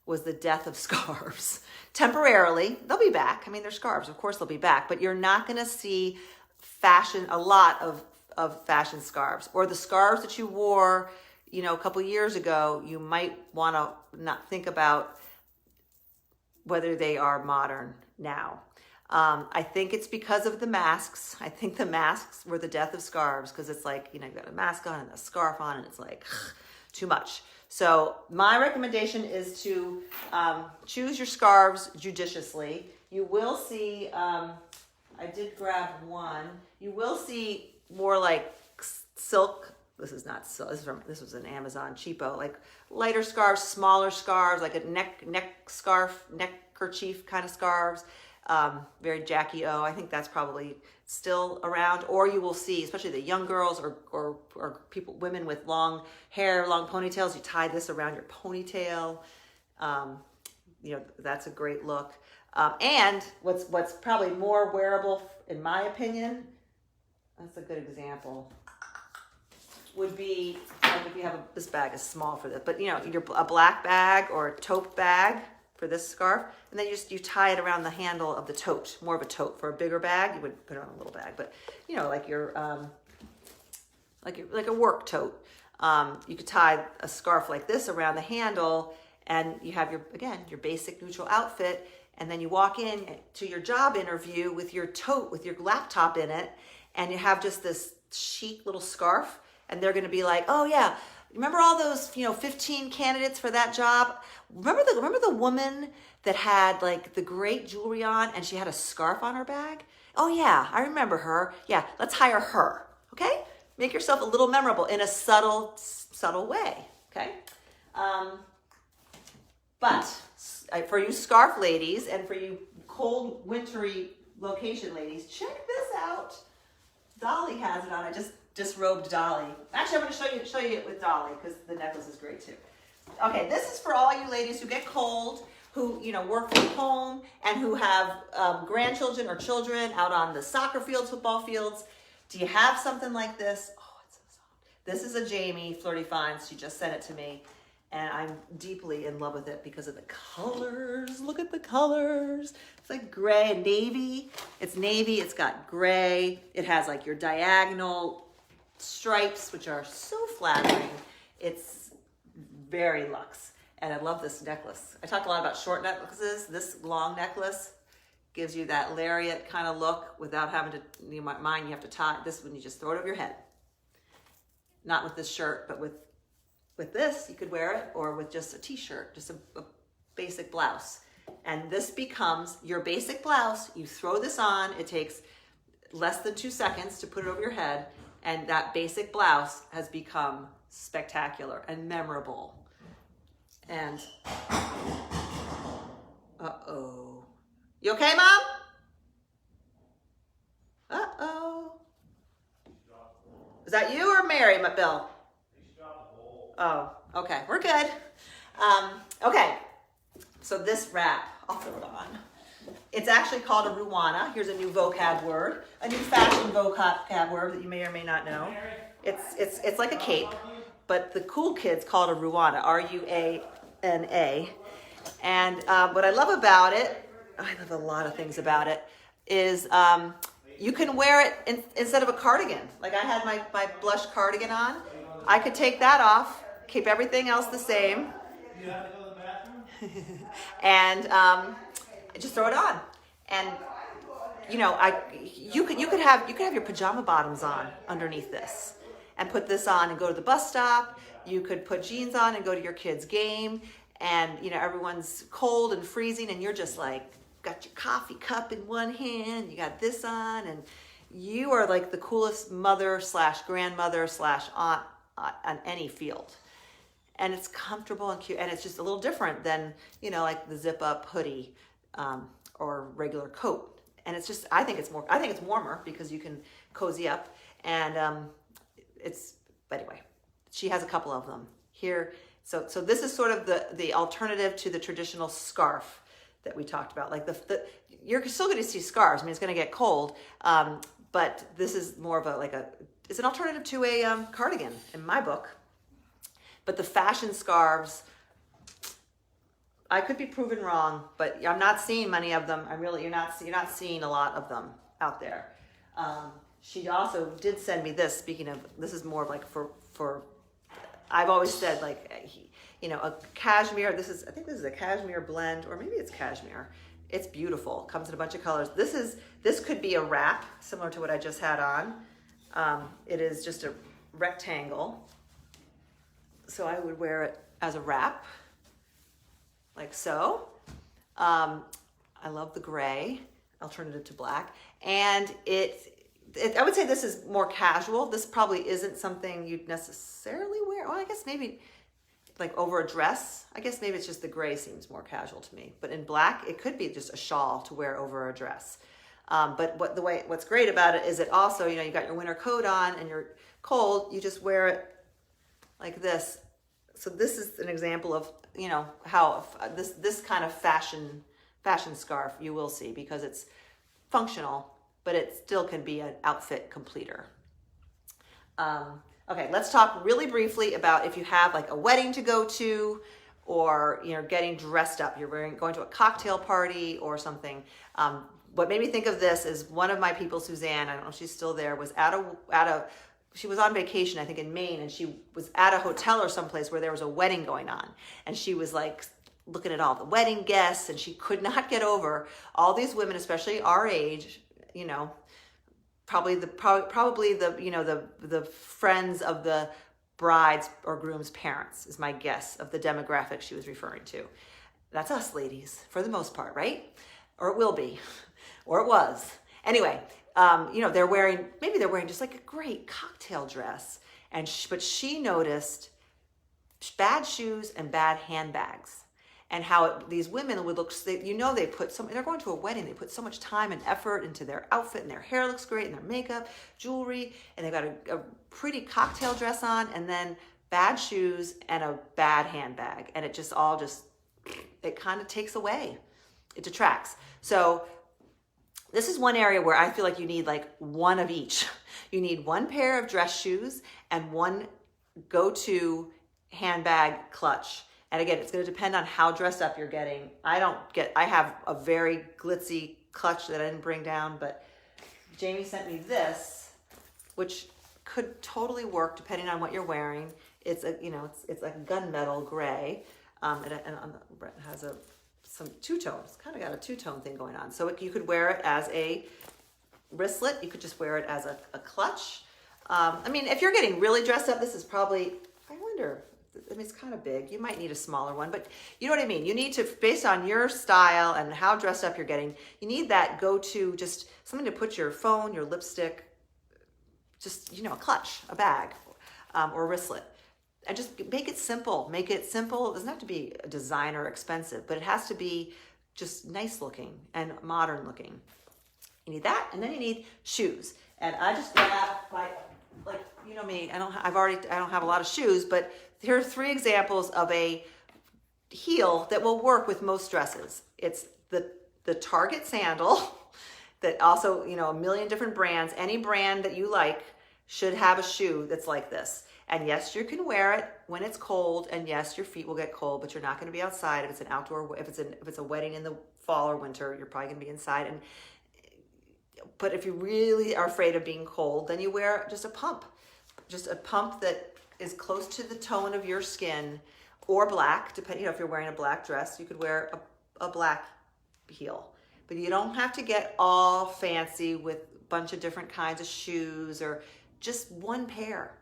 [SPEAKER 1] was the death of scarves. Temporarily, they'll be back. I mean, they're scarves. Of course they'll be back, but you're not going to see a lot of fashion scarves. Or the scarves that you wore, a couple years ago, you might want to not think about whether they are modern now. I think it's because of the masks. I think the masks were the death of scarves, because it's like, you've got a mask on and a scarf on, and it's like too much. So my recommendation is to choose your scarves judiciously. You will see, I did grab one. You will see more like silk. This is not silk. This was an Amazon cheapo, like lighter scarves, smaller scarves, like a neck scarf, neck kerchief kind of scarves. Very Jackie O. I think that's probably still around. Or you will see, especially the young girls or women with long hair, long ponytails, you tie this around your ponytail. That's a great look. And what's probably more wearable, in my opinion, that's a good example, would be like if you have this bag is small for this, but a black bag or a tote bag for this scarf, and then you tie it around the handle of the tote, more of a tote. For a bigger bag, you would put it on a little bag, but like a work tote. You could tie a scarf like this around the handle, and you have your basic neutral outfit, and then you walk in to your job interview with your tote with your laptop in it, and you have just this chic little scarf, and they're going to be like, oh yeah, Remember all those, 15 candidates for that job? Remember the woman that had like the great jewelry on and she had a scarf on her bag? Oh yeah, I remember her. Yeah, let's hire her. Okay? Make yourself a little memorable in a subtle way. Okay? But for you scarf ladies and for you cold, wintry location ladies, check this out. Dolly has it on. I just disrobed Dolly. Actually, I'm going to show you it with Dolly because the necklace is great too. Okay, this is for all you ladies who get cold, who work from home, and who have grandchildren or children out on the soccer fields, football fields. Do you have something like this? Oh, it's so soft. This is a Jamie Flirty Finds. She just sent it to me, and I'm deeply in love with it because of the colors. Look at the colors. It's like gray and navy. It's navy. It's got gray. It has like your diagonal stripes, which are so flattering. It's very luxe. And I love this necklace. I talk a lot about short necklaces. This long necklace gives you that lariat kind of look without having to, you have to tie. This one, you just throw it over your head. Not with this shirt, but with this, you could wear it, or with just a t-shirt, just a basic blouse. And this becomes your basic blouse. You throw this on. It takes less than 2 seconds to put it over your head. And that basic blouse has become spectacular and memorable. And, uh-oh. You okay, Mom? Uh-oh. Is that you or Mary, Bill? Oh, okay. We're good. Okay. So this wrap, I'll throw it on. It's actually called a ruana. Here's a new vocab word, a new fashion vocab word that you may or may not know. It's like a cape, but the cool kids call it a ruana, R-U-A-N-A. And what I love about it, I love a lot of things about it, is you can wear it instead of a cardigan. Like I had my blush cardigan on. I could take that off, keep everything else the same.
[SPEAKER 2] You have to go to the bathroom?
[SPEAKER 1] And just throw it on. And you could have your pajama bottoms on underneath this and put this on and go to the bus stop. You could put jeans on and go to your kid's game, and everyone's cold and freezing and you're just like got your coffee cup in one hand, you got this on, and you are like the coolest mother / grandmother / aunt on any field. And it's comfortable and cute, and it's just a little different than, like the zip up hoodie or regular coat. And it's just, I think it's warmer because you can cozy up. And but anyway, she has a couple of them here. So this is sort of the alternative to the traditional scarf that we talked about. Like you're still going to see scarves. I mean, it's going to get cold, but this is more of it's an alternative to a cardigan in my book. But the fashion scarves, I could be proven wrong, but I'm not seeing many of them. You're not seeing a lot of them out there. She also did send me this. Speaking of, this is more of like for I've always said a cashmere. I think this is a cashmere blend, or maybe it's cashmere. It's beautiful. Comes in a bunch of colors. This could be a wrap, similar to what I just had on. It is just a rectangle. So I would wear it as a wrap, like so. I love the gray, alternative to black. And I would say this is more casual. This probably isn't something you'd necessarily wear. Well, I guess maybe like over a dress. I guess maybe it's just the gray seems more casual to me. But in black, it could be just a shawl to wear over a dress. But what's great about it is it also, you got your winter coat on and you're cold, you just wear it like this. So this is an example of, how this kind of fashion scarf you will see, because it's functional, but it still can be an outfit completer. Okay, let's talk really briefly about if you have like a wedding to go to, or getting dressed up. You're going to a cocktail party or something. What made me think of this is one of my people, Suzanne, I don't know if she's still there, was she was on vacation, I think in Maine, and she was at a hotel or someplace where there was a wedding going on. And she was like looking at all the wedding guests, and she could not get over all these women, especially our age, probably the friends of the bride's or groom's parents, is my guess of the demographic she was referring to. That's us ladies, for the most part, right? Or it will be, or it was. Anyway, you know, maybe they're wearing just like a great cocktail dress. But she noticed bad shoes and bad handbags, and how these women would look, you know, they're going to a wedding, they put so much time and effort into their outfit, and their hair looks great, and their makeup, jewelry, and they've got a pretty cocktail dress on, and then bad shoes and a bad handbag. And it it kind of takes away, it detracts. So this is one area where I feel like you need like one of each. You need one pair of dress shoes and one go-to handbag clutch. And again, it's going to depend on how dressed up you're getting. I have a very glitzy clutch that I didn't bring down, but Jamie sent me this, which could totally work depending on what you're wearing. It's it's like gunmetal gray, and it has some two-tone. It's kind of got a two-tone thing going on. So you could wear it as a wristlet. You could just wear it as a clutch. I mean, if you're getting really dressed up, this is probably, I wonder, I mean, it's kind of big. You might need a smaller one, but you know what I mean? You need to, based on your style and how dressed up you're getting, you need that go-to, just something to put your phone, your lipstick, just, you know, a clutch, a bag, or a wristlet. And just make it simple. Make it simple. It doesn't have to be designer expensive, but it has to be just nice looking and modern looking. You need that, and then you need shoes. And I just grabbed like you know me, I don't have a lot of shoes, but here are 3 examples of a heel that will work with most dresses. It's the Target sandal that also, you know, a million different brands. Any brand that you like should have a shoe that's like this. And yes, you can wear it when it's cold, and yes, your feet will get cold, but you're not going to be outside. If it's an outdoor, if it's a wedding in the fall or winter, you're probably going to be inside. But if you really are afraid of being cold, then you wear just a pump that is close to the tone of your skin, or black, depending, you know, if you're wearing a black dress, you could wear a black heel. But you don't have to get all fancy with a bunch of different kinds of shoes, or just one pair,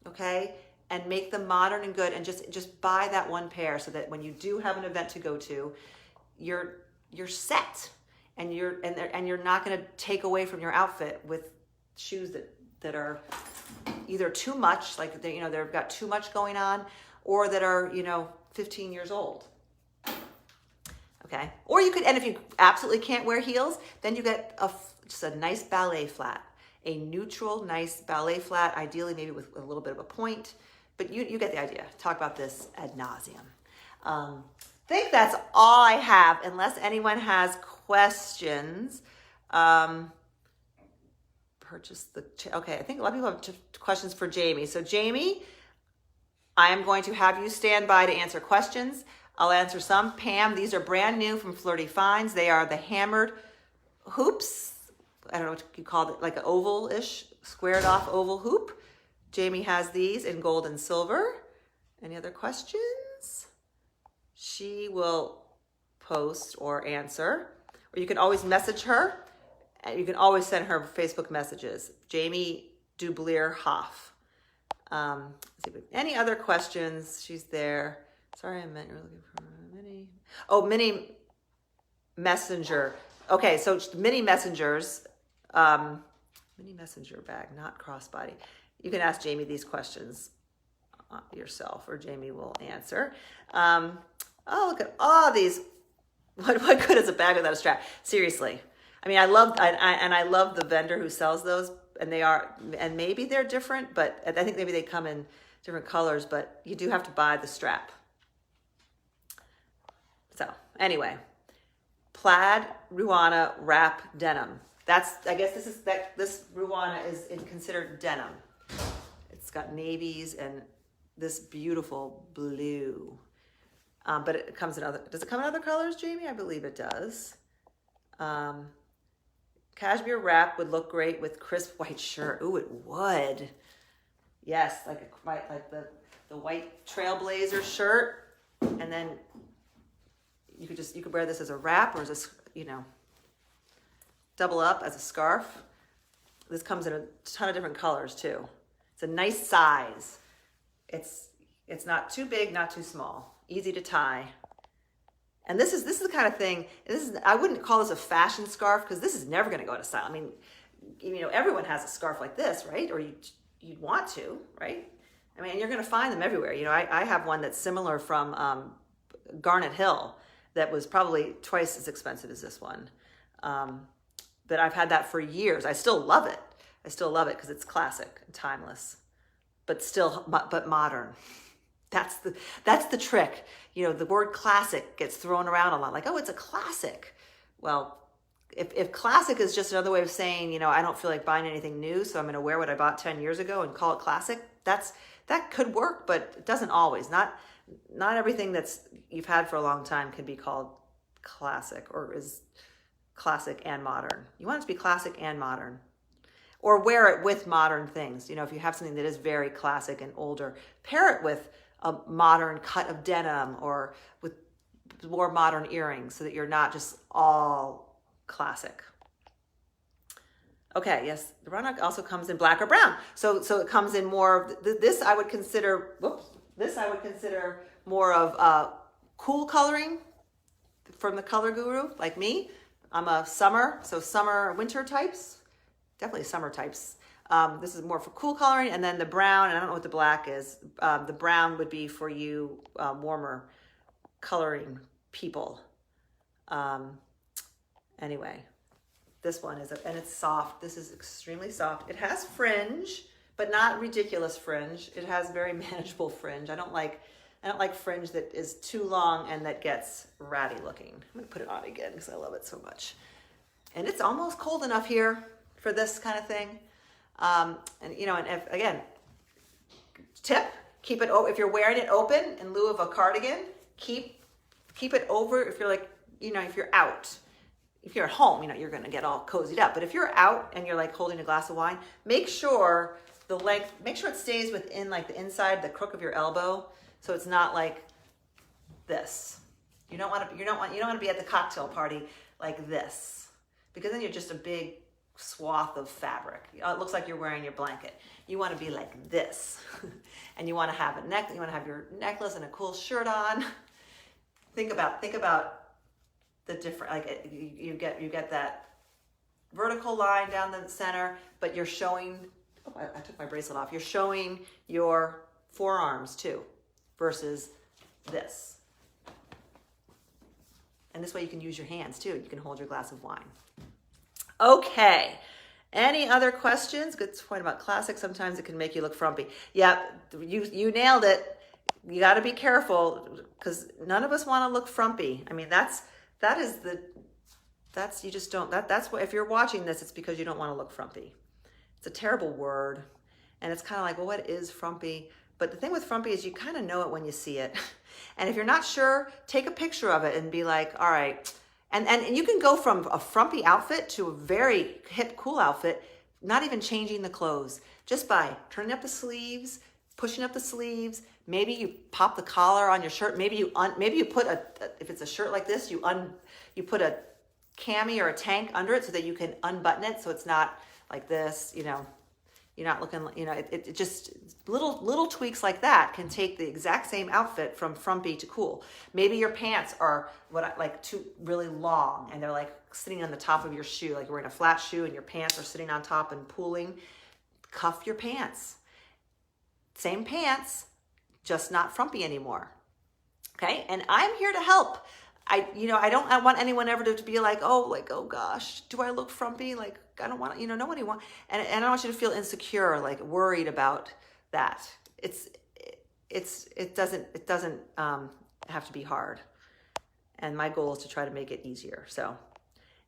[SPEAKER 1] okay? And make them modern and good, and just buy that one pair, so that when you do have an event to go to, you're set, and you're not going to take away from your outfit with shoes that are either too much, like they, you know, they've got too much going on, or that are, you know, 15 years old. Okay. Or you could, and if you absolutely can't wear heels, then you get just a nice ballet flat, a neutral, nice ballet flat, ideally maybe with a little bit of a point, but you get the idea. Talk about this ad nauseum. I think that's all I have, unless anyone has questions. Okay, I think a lot of people have questions for Jamie. So Jamie, I am going to have you stand by to answer questions. I'll answer some. Pam, these are brand new from Flirty Finds. They are the hammered hoops. I don't know what you call it, like an oval-ish, squared off oval hoop. Jamie has these in gold and silver. Any other questions? She will post or answer. Or you can always message her. And you can always send her Facebook messages. Jamie Dublier Hoff. Any other questions? She's there. Sorry, I meant you were looking for Mini. Oh, Mini Messenger. Okay, so Mini Messengers. Mini Messenger bag, not crossbody. You can ask Jamie these questions yourself, or Jamie will answer. Oh, look at all these. What good is a bag without a strap? Seriously. I mean, I love the vendor who sells those, and maybe they're different, but I think maybe they come in different colors, but you do have to buy the strap. So anyway, plaid Ruana wrap denim. I guess this Ruana is considered denim. It's got navies and this beautiful blue. But it comes in does it come in other colors, Jamie? I believe it does. Cashmere wrap would look great with crisp white shirt. Ooh, it would. Yes, like the white Trailblazer shirt, and then you could wear this as a wrap, or as a, you know, double up as a scarf. This comes in a ton of different colors too. It's a nice size. It's not too big, not too small, easy to tie. And this is the kind of thing, I wouldn't call this a fashion scarf because this is never going to go out of style. I mean, everyone has a scarf like this, right? Or you'd want to, right? I mean, you're going to find them everywhere. I have one that's similar from Garnet Hill that was probably twice as expensive as this one. But I've had that for years. I still love it. Because it's classic and timeless, but modern. That's the trick. The word classic gets thrown around a lot. Like, oh, it's a classic. Well, if classic is just another way of saying, I don't feel like buying anything new, so I'm going to wear what I bought 10 years ago and call it classic. That could work, but it doesn't always. Not everything that's you've had for a long time can be called classic or is classic and modern. You want it to be classic and modern. Or wear it with modern things. If you have something that is very classic and older, pair it with a modern cut of denim or with more modern earrings so that you're not just all classic. Okay, yes, the run also comes in black or brown. So it comes in more of this I would consider more of cool coloring from the color guru, like me. I'm a summer winter types. Definitely summer types. This is more for cool coloring, and then the brown, and I don't know what the black is. The brown would be for you warmer coloring people. Anyway, this one is, and it's soft. This is extremely soft. It has fringe, but not ridiculous fringe. It has very manageable fringe. I don't like fringe that is too long and that gets ratty looking. I'm gonna put it on again because I love it so much. And it's almost cold enough here for this kind of thing. And again, tip, keep it, if you're wearing it open in lieu of a cardigan, keep it over. If you're like, if you're out, if you're at home, you're going to get all cozied up. But if you're out and you're like holding a glass of wine, make sure it stays within like the inside, the crook of your elbow. So it's not like this. You don't want to be at the cocktail party like this, because then you're just a big swath of fabric. It looks like you're wearing your blanket. You want to be like this, and you want to have you want to have your necklace and a cool shirt on. Think about the different, like you get that vertical line down the center, but you're showing. Oh, I took my bracelet off. You're showing your forearms too, versus this. And this way you can use your hands too. You can hold your glass of wine. Okay. Any other questions? Good point about classic. Sometimes it can make you look frumpy. Yeah, you nailed it. You got to be careful because none of us want to look frumpy. I mean, that's what, if you're watching this, it's because you don't want to look frumpy. It's a terrible word. And it's kind of like, well, what is frumpy? But the thing with frumpy is you kind of know it when you see it. And if you're not sure, take a picture of it and be like, all right. And you can go from a frumpy outfit to a very hip, cool outfit, not even changing the clothes, just by turning up the sleeves, pushing up the sleeves. Maybe you pop the collar on your shirt. Maybe you put if it's a shirt like this, you put a cami or a tank under it so that you can unbutton it so it's not like this, You're not looking, it just little tweaks like that can take the exact same outfit from frumpy to cool. Maybe your pants are too really long and they're like sitting on the top of your shoe, like you're wearing a flat shoe and your pants are sitting on top and pooling. Cuff your pants. Same pants, just not frumpy anymore. Okay, and I'm here to help. I don't want anyone ever to be like, oh gosh, do I look frumpy? Like, I don't want, nobody wants, and I don't want you to feel insecure, like worried about that. It doesn't have to be hard. And my goal is to try to make it easier. So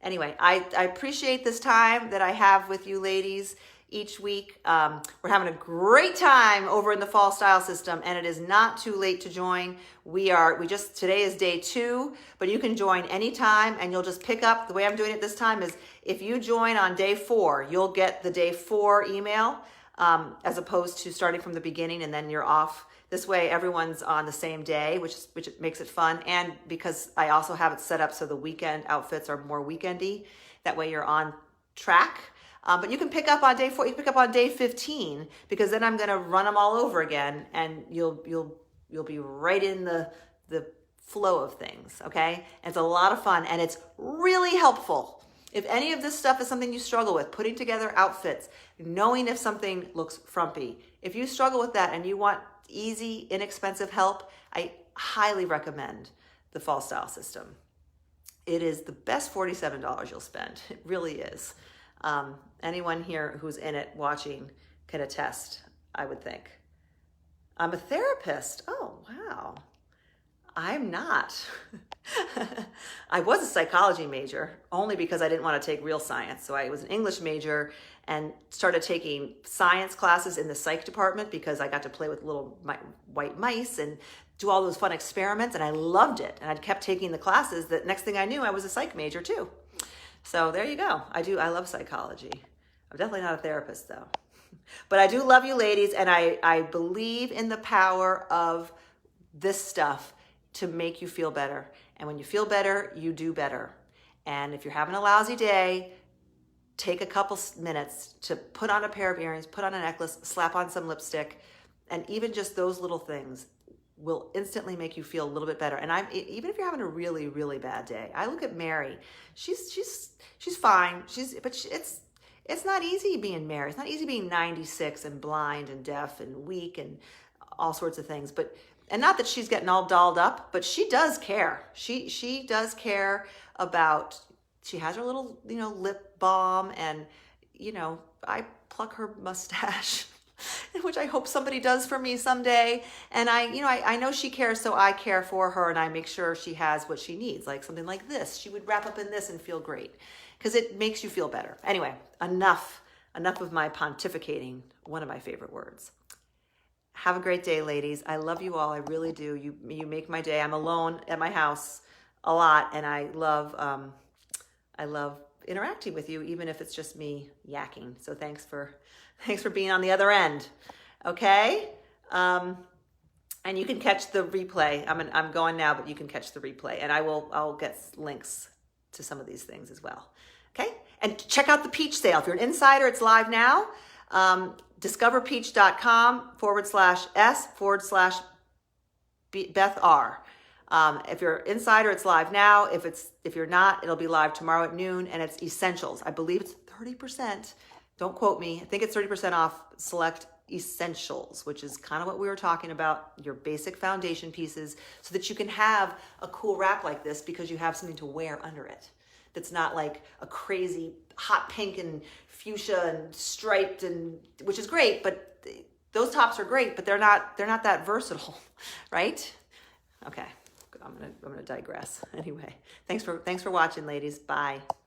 [SPEAKER 1] anyway, I appreciate this time that I have with you ladies each week. We're having a great time over in the Fall Style System, and it is not too late to join. Today is day 2, but you can join anytime, and you'll just pick up. The way I'm doing it this time is if you join on day 4, you'll get the day 4 email, as opposed to starting from the beginning and then you're off. This way everyone's on the same day, which makes it fun. And because I also have it set up so the weekend outfits are more weekendy, that way you're on track. But you can pick up on day 4, you can pick up on day 15, because then I'm going to run them all over again, and you'll be right in the flow of things, okay? And it's a lot of fun, and it's really helpful. If any of this stuff is something you struggle with, putting together outfits, knowing if something looks frumpy, if you struggle with that and you want easy, inexpensive help, I highly recommend the Fall Style System. It is the best $47 you'll spend. It really is. Anyone here who's in it watching can attest, I would think. I'm a therapist. Oh, wow. I'm not. I was a psychology major only because I didn't want to take real science. So I was an English major and started taking science classes in the psych department because I got to play with little white mice and do all those fun experiments, and I loved it. And I kept taking the classes that next thing I knew, I was a psych major too. So there you go. I love psychology. I'm definitely not a therapist though. But I do love you ladies, and I believe in the power of this stuff to make you feel better. And when you feel better, you do better. And if you're having a lousy day, take a couple minutes to put on a pair of earrings, put on a necklace, slap on some lipstick, and even just those little things will instantly make you feel a little bit better. And even if you're having a really, really bad day, I look at Mary. She's fine. It's not easy being Mary. It's not easy being 96 and blind and deaf and weak and all sorts of things. And not that she's getting all dolled up, but she does care. She does care about, she has her little, lip balm, and, I pluck her mustache, which I hope somebody does for me someday. And I know she cares, so I care for her, and I make sure she has what she needs, like something like this. She would wrap up in this and feel great because it makes you feel better. Anyway, enough of my pontificating, one of my favorite words. Have a great day, ladies. I love you all. I really do. You make my day. I'm alone at my house a lot, and I love interacting with you, even if it's just me yakking. So thanks for being on the other end. Okay. And you can catch the replay. I'm going now, but you can catch the replay, and I'll get links to some of these things as well. Okay. And check out the peach sale. If you're an insider, it's live now. discoverpeach.com/s/Beth R. If you're insider, it's live now. If you're not, it'll be live tomorrow at noon, and it's essentials. I believe it's 30%. Don't quote me. I think it's 30% off select essentials, which is kind of what we were talking about, your basic foundation pieces, so that you can have a cool wrap like this because you have something to wear under it. That's not like a crazy hot pink and fuchsia and striped, and which is great, but those tops are great, but they're not that versatile, right? Okay, I'm gonna digress. Anyway, thanks for watching, ladies. Bye.